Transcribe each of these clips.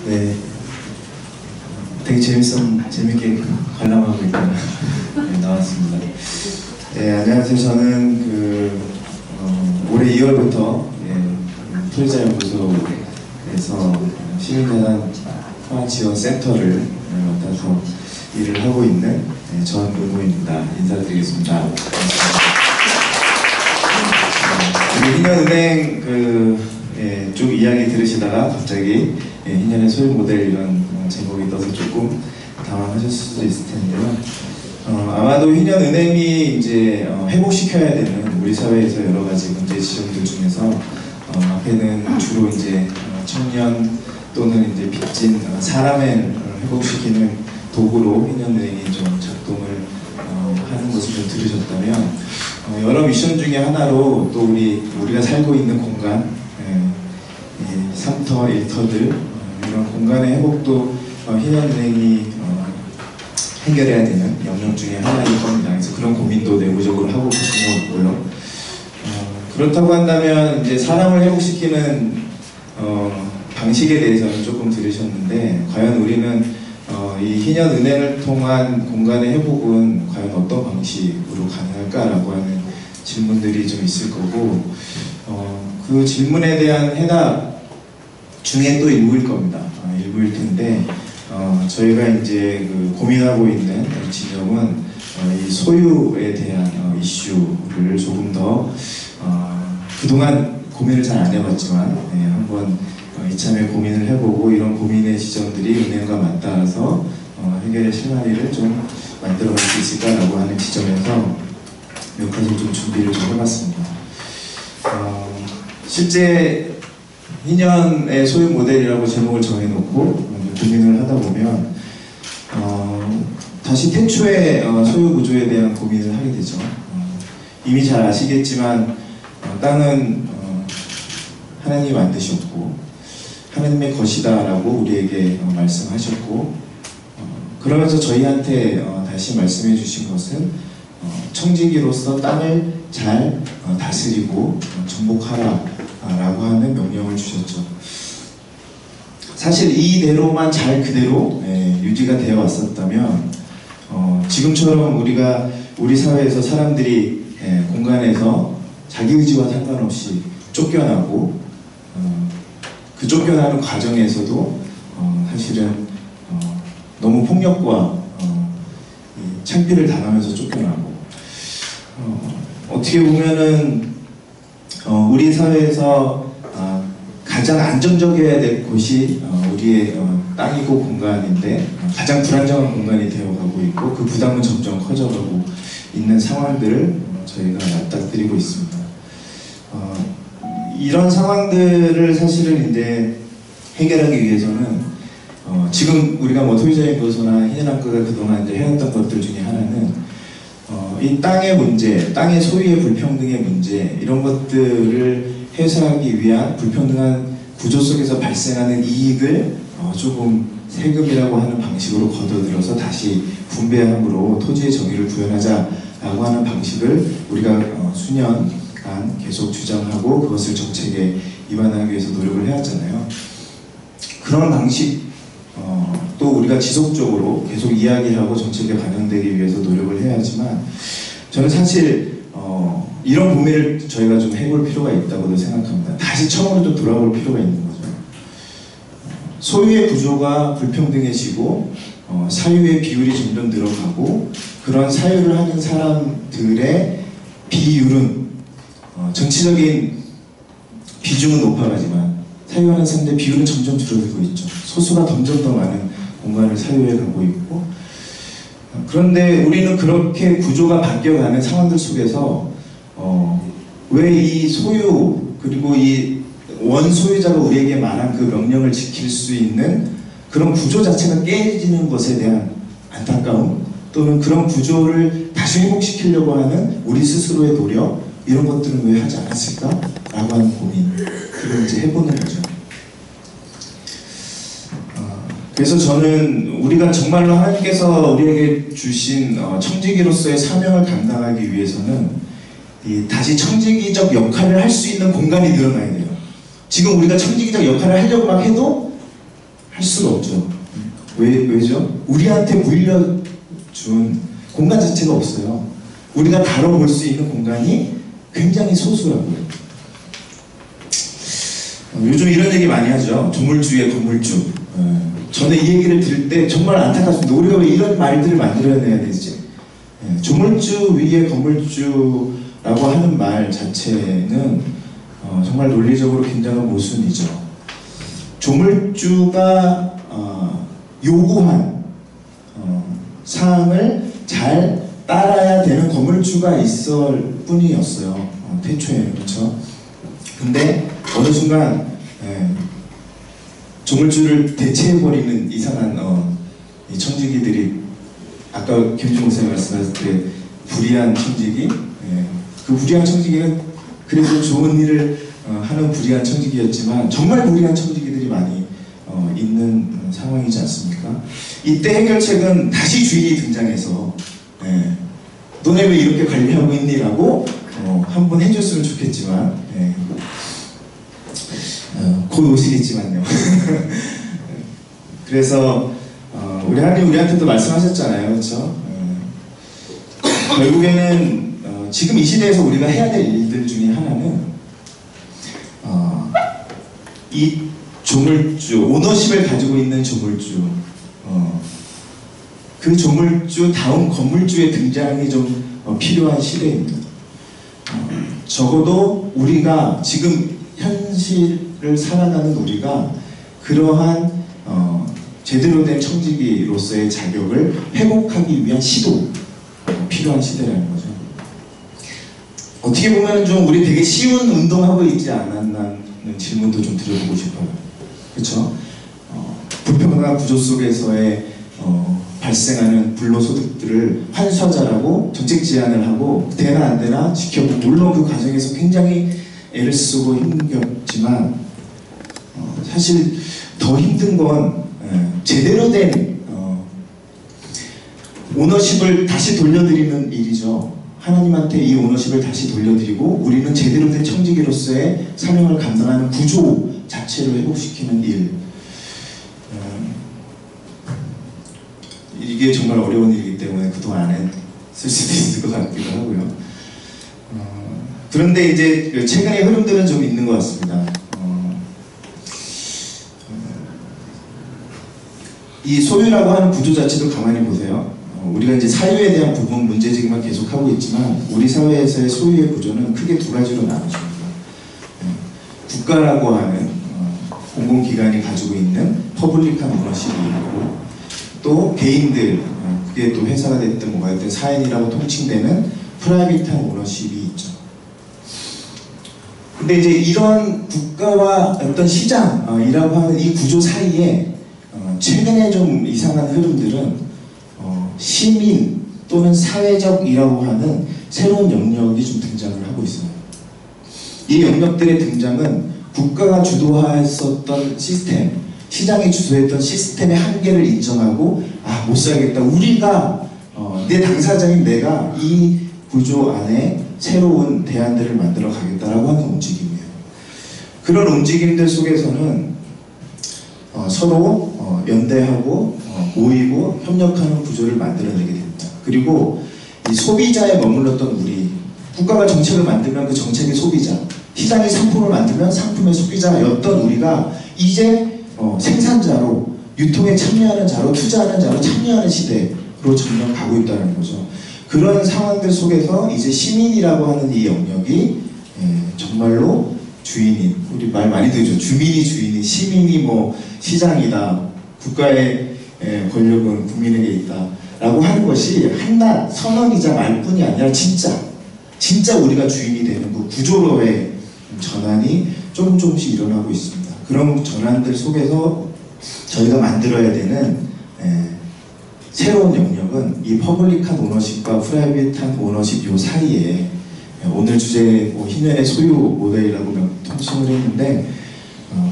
네, 되게 재밌게 관람하고 있다가 네, 나왔습니다. 네, 안녕하세요. 저는 올해 2월부터 토지자연구소에서 시민재난 통합지원센터를 맡아서 일을 하고 있는 전은호입니다. 인사드리겠습니다. 희년은행 쭉 이야기 들으시다가 갑자기 희년의 소유 모델 이런 제목이 떠서 조금 당황하셨을 수도 있을 텐데요. 아마도 희년은행이 이제 회복시켜야 되는 우리 사회에서 여러 가지 문제 지점들 중에서 앞에는 주로 이제 청년 또는 이제 빚진 사람을 회복시키는 도구로 희년은행이 좀 작동을 하는 것을 좀 들으셨다면 여러 미션 중에 하나로 또 우리가 살고 있는 공간, 삼터, 일터들 이런 공간의 회복도 희년은행이 해결해야 되는 영역 중에 하나일 겁니다. 그래서 그런 고민도 내부적으로 하고 계신 것 같고요. 그렇다고 한다면 이제 사람을 회복시키는 방식에 대해서는 조금 들으셨는데 과연 우리는 이 희년은행을 통한 공간의 회복은 과연 어떤 방식으로 가능할까라고 하는 질문들이 좀 있을 거고 그 질문에 대한 해답 중에 또 일부일 겁니다. 일부일 텐데 저희가 이제 고민하고 있는 지점은 이 소유에 대한 이슈를 조금 더 그동안 고민을 잘 안 해봤지만 한번 이참에 고민을 해보고 이런 고민의 지점들이 은행과 맞닿아서 해결의 실마리를 좀 만들어갈 수 있을까라고 하는 지점에서 몇 가지 좀 준비를 좀 해봤습니다. 실제 희년의 소유 모델이라고 제목을 정해놓고 고민을 하다 보면 다시 태초의 소유 구조에 대한 고민을 하게 되죠. 이미 잘 아시겠지만 땅은 하나님이 만드셨고 하나님의 것이다 라고 우리에게 말씀하셨고 그러면서 저희한테 다시 말씀해 주신 것은 청지기로서 땅을 잘 다스리고 정복하라 라고 하는 명령을 주셨죠. 사실 이대로만 잘 그대로 유지가 되어 왔었다면 지금처럼 우리 사회에서 사람들이 공간에서 자기 의지와 상관없이 쫓겨나고 그 쫓겨나는 과정에서도 사실은 너무 폭력과 창피를 당하면서 쫓겨나고 어떻게 보면은 우리 사회에서 가장 안정적이어야 될 곳이 우리의 땅이고 공간인데 가장 불안정한 공간이 되어가고 있고 그 부담은 점점 커져가고 있는 상황들을 저희가 맞닥뜨리고 있습니다. 이런 상황들을 사실은 이제 해결하기 위해서는 지금 우리가 토지자연구소나 희년학교가 그동안 이제 해왔던 것들 중에 하나는 이 땅의 문제, 땅의 소유의 불평등의 문제 이런 것들을 해소하기 위한 불평등한 구조 속에서 발생하는 이익을 조금 세금이라고 하는 방식으로 걷어들여서 다시 분배함으로 토지의 정의를 구현하자라고 하는 방식을 우리가 수년간 계속 주장하고 그것을 정책에 입안하기 위해서 노력을 해왔잖아요. 그런 방식 또 우리가 지속적으로 계속 이야기하고 정책에 반영되기 위해서 노력을 해야 하지만 저는 사실 이런 고민을 저희가 좀 해볼 필요가 있다고도 생각합니다. 다시 처음으로 좀 돌아볼 필요가 있는 거죠. 소유의 구조가 불평등해지고 사유의 비율이 점점 늘어가고 그런 사유를 하는 사람들의 비율은 정치적인 비중은 높아가지만 사유하는 사람들의 비율은 점점 줄어들고 있죠. 소수가 점점 더 많은 공간을 사유해 가고 있고 그런데 우리는 그렇게 구조가 바뀌어가는 상황들 속에서 왜 이 소유 그리고 이 원소유자가 우리에게 말한 그 명령을 지킬 수 있는 그런 구조 자체가 깨지는 것에 대한 안타까움 또는 그런 구조를 다시 회복시키려고 하는 우리 스스로의 노력 이런 것들은 왜 하지 않았을까? 라고 하는 고민을 이제 해보는 거죠. 그래서 저는 우리가 정말로 하나님께서 우리에게 주신 청지기로서의 사명을 감당하기 위해서는 다시 청지기적 역할을 할 수 있는 공간이 늘어나야 돼요. 지금 우리가 청지기적 역할을 하려고 막 해도 할 수가 없죠. 왜죠? 우리한테 물려준 공간 자체가 없어요. 우리가 다뤄볼 수 있는 공간이 굉장히 소수라고요. 요즘 이런 얘기 많이 하죠. 조물주의 건물주. 저는 이 얘기를 들을 때 정말 안타깝습니다. 우리가 왜 이런 말들을 만들어내야 되지? 조물주 위에 건물주라고 하는 말 자체는 정말 논리적으로 굉장한 모순이죠. 조물주가 요구한 사항을 잘 따라야 되는 건물주가 있을 뿐이었어요. 태초에는. 그렇죠? 근데 어느 순간 조물주를 대체해버리는 이상한 이 청지기들이, 아까 김준 목사님 말씀하실 때 불의한 청지기, 그 불의한 청지기는 그래도 좋은 일을 하는 불의한 청지기였지만 정말 불의한 청지기들이 많이 있는 상황이지 않습니까? 이때 해결책은 다시 주인이 등장해서 너네 왜 이렇게 관리하고 있니? 라고 한번 해줬으면 좋겠지만 곧 오시겠지만요. 그래서 우리 하나님 우리한테도 말씀하셨잖아요. 그렇죠? 결국에는 지금 이 시대에서 우리가 해야 될 일들 중에 하나는 이 조물주, 오너십을 가지고 있는 조물주, 그 조물주 다음 건물주의 등장이 좀 필요한 시대입니다. 적어도 우리가 지금 현실을 살아가는 우리가 그러한 제대로 된 청지기로서의 자격을 회복하기 위한 시도, 필요한 시대라는 거죠. 어떻게 보면 좀 우리 되게 쉬운 운동하고 있지 않았나는 질문도 좀 드려보고 싶어요. 그렇죠? 불평등한 구조 속에서의 발생하는 불로소득들을 환수하자라고 정책 제안을 하고 되나 안 되나 지켜보고, 물론 그 과정에서 굉장히 애를 쓰고 힘겹지만 사실 더 힘든 건 제대로 된 오너십을 다시 돌려드리는 일이죠. 하나님한테 이 오너십을 다시 돌려드리고 우리는 제대로 된 청지기로서의 사명을 감당하는 구조 자체를 회복시키는 일. 이게 정말 어려운 일이기 때문에 그동안 안 했을 수도 있을 것 같기도 하고요. 그런데 이제 최근의 흐름들은 좀 있는 것 같습니다. 이 소유라고 하는 구조 자체도 가만히 보세요. 우리가 이제 사유에 대한 부분 문제제기만 계속하고 있지만 우리 사회에서의 소유의 구조는 크게 두 가지로 나눠집니다. 국가라고 하는 공공기관이 가지고 있는 퍼블릭한 오너십이 있고, 또 개인들, 그게 또 회사가 됐든 뭐가 됐든 사인이라고 통칭되는 프라이빗한 오너십이 있죠. 근데 이제 이런 국가와 어떤 시장이라고 하는 이 구조 사이에 최근에 좀 이상한 흐름들은 시민 또는 사회적이라고 하는 새로운 영역이 좀 등장을 하고 있어요. 이 영역들의 등장은 국가가 주도했었던 시스템, 시장이 주도했던 시스템의 한계를 인정하고, 못 살겠다, 우리가 내 당사자인 내가 이 구조 안에 새로운 대안들을 만들어 가겠다라고 하는 움직임이에요. 그런 움직임들 속에서는 서로 연대하고 모이고 협력하는 구조를 만들어내게 됩니다. 그리고 이 소비자에 머물렀던 우리, 국가가 정책을 만들면 그 정책의 소비자, 시장이 상품을 만들면 상품의 소비자였던 우리가 이제 생산자로, 유통에 참여하는 자로, 투자하는 자로 참여하는 시대로 점점 가고 있다는 거죠. 그런 상황들 속에서 이제 시민이라고 하는 이 영역이 정말로 주인인, 우리 말 많이 들죠. 주민이 주인이, 시민이 시장이다, 국가의 권력은 국민에게 있다 라고 하는 것이 한낱 선언이자 말뿐이 아니라 진짜 우리가 주인이 되는 그 구조로의 전환이 조금씩 일어나고 있습니다. 그런 전환들 속에서 저희가 만들어야 되는 새로운 영역은 이 퍼블릭한 오너십과 프라이빗한 오너십 요 사이에, 오늘 주제 희년의 소유 모델이라고 통칭을 했는데,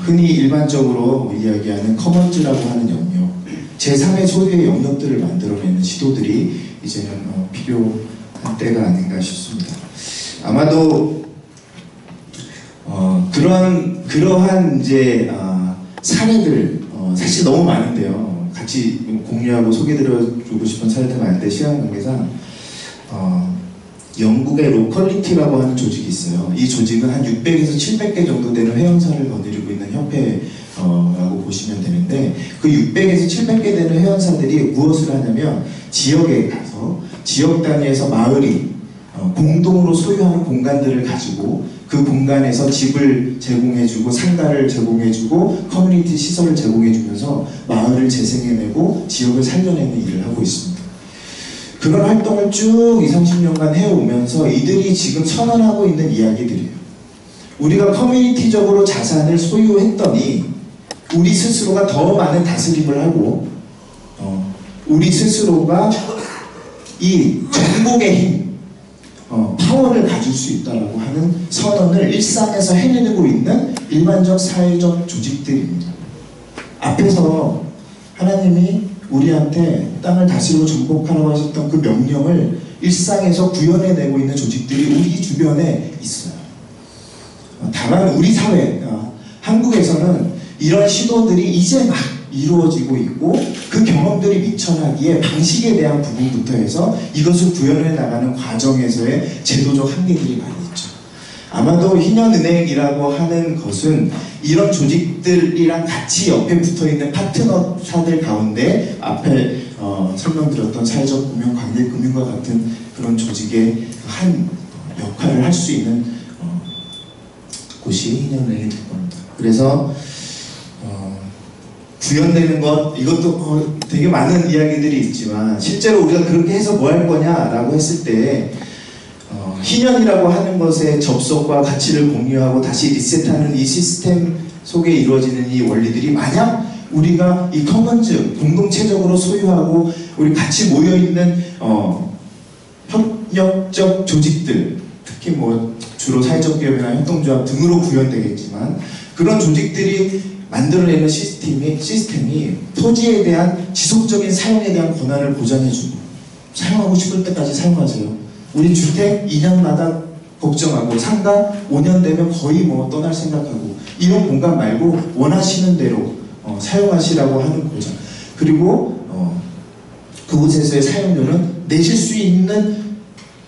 흔히 일반적으로 이야기하는 커먼즈라고 하는 영역, 제3의 소유의 영역들을 만들어내는 시도들이 이제는 필요한 때가 아닌가 싶습니다. 아마도 그러한 이제 사례들, 사실 너무 많은데요. 같이 공유하고 소개드려주고 싶은 사례들 많은데 시간 관계상 영국의 로컬리티라고 하는 조직이 있어요. 이 조직은 한 600에서 700개 정도 되는 회원사를 거느리고 있는 협회라고 보시면 되는데, 그 600에서 700개 되는 회원사들이 무엇을 하냐면 지역에 가서 지역 단위에서 마을이 공동으로 소유하는 공간들을 가지고 그 공간에서 집을 제공해주고 상가를 제공해주고 커뮤니티 시설을 제공해주면서 마을을 재생해내고 지역을 살려내는 일을 하고 있습니다. 그런 활동을 쭉 20, 30년간 해오면서 이들이 지금 선언하고 있는 이야기들이에요. 우리가 커뮤니티적으로 자산을 소유했더니 우리 스스로가 더 많은 다스림을 하고 우리 스스로가 이 전국의 힘, 파워를 가질 수 있다고 하는 선언을 일상에서 해내고 있는 일반적 사회적 조직들입니다. 앞에서 하나님이 우리한테 땅을 다스리고 정복하라고 하셨던 그 명령을 일상에서 구현해내고 있는 조직들이 우리 주변에 있어요. 다만 우리 사회, 한국에서는 이런 시도들이 이제 막 이루어지고 있고 그 경험들이 미천하기에 방식에 대한 부분부터 해서 이것을 구현해 나가는 과정에서의 제도적 한계들이 많이 있죠. 아마도 희년은행이라고 하는 것은 이런 조직들이랑 같이 옆에 붙어있는 파트너사들 가운데 앞에 설명드렸던 사회적 금융, 관계금융과 같은 그런 조직의 한 역할을 할 수 있는 곳이 희년은행이 될 겁니다. 그래서 구현되는 것, 이것도 되게 많은 이야기들이 있지만 실제로 우리가 그렇게 해서 뭐 할 거냐라고 했을 때 희년이라고 하는 것의 접속과 가치를 공유하고 다시 리셋하는 이 시스템 속에 이루어지는 이 원리들이 만약 우리가 이 커먼즈, 공동체적으로 소유하고 우리 같이 모여있는 협력적 조직들, 특히 뭐 주로 사회적 기업이나 협동조합 등으로 구현되겠지만 그런 조직들이 만들어내는 시스템이 토지에 대한 지속적인 사용에 대한 권한을 보장해주고 사용하고 싶을 때까지 사용하세요. 우리 주택 2년마다 걱정하고 상가 5년 되면 거의 뭐 떠날 생각하고 이런 공간 말고 원하시는 대로 사용하시라고 하는 보장. 그리고 그곳에서의 사용료는 내실 수 있는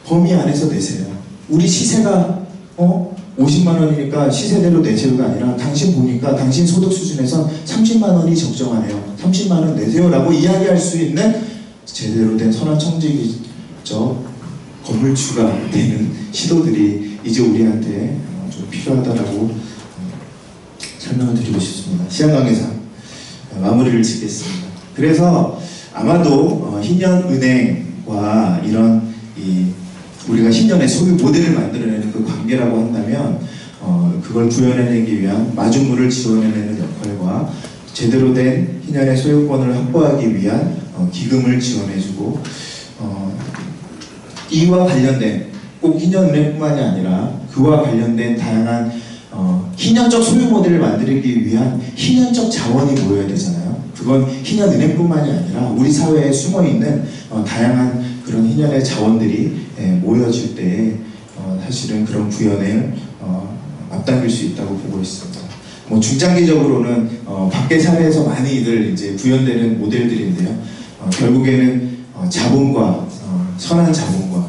범위 안에서 내세요. 우리 시세가 50만 원이니까 시세대로 내세요가 아니라 당신 보니까 당신 소득 수준에서 30만 원이 적정하네요. 30만 원 내세요 라고 이야기할 수 있는 제대로 된 선한 청지기적 건물주가 되는 시도들이 이제 우리한테 좀 필요하다라고 설명을 드리고 싶습니다. 시간 관계상 마무리를 짓겠습니다. 그래서 아마도 희년은행과 이런 우리가 희년의 소유 모델을 만들어내는 그 관계라고 한다면 그걸 구현해내기 위한 마중물을 지원해내는 역할과 제대로 된 희년의 소유권을 확보하기 위한 기금을 지원해주고 이와 관련된 꼭 희년은행뿐만이 아니라 그와 관련된 다양한 희년적 소유 모델을 만들기 위한 희년적 자원이 모여야 되잖아요. 그건 희년은행뿐만이 아니라 우리 사회에 숨어있는 다양한 그런 희년의 자원들이 모여질 때 사실은 그런 구현을 앞당길 수 있다고 보고 있습니다. 뭐 중장기적으로는 밖의 사회에서 많이들 이제 구현되는 모델들인데요. 결국에는 자본과 선한 자본과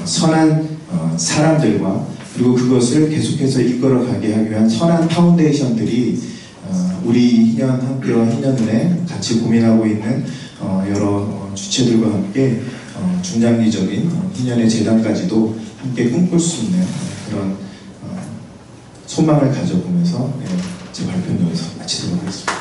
선한 사람들과 그리고 그것을 계속해서 이끌어가게 하기 위한 선한 파운데이션들이 우리 희년 학교와 희년은행 같이 고민하고 있는 여러 주체들과 함께 중장기적인 희년의 재단까지도 함께 꿈꿀 수 있는 그런 소망을 가져보면서 제 발표는 여기서 마치도록 하겠습니다.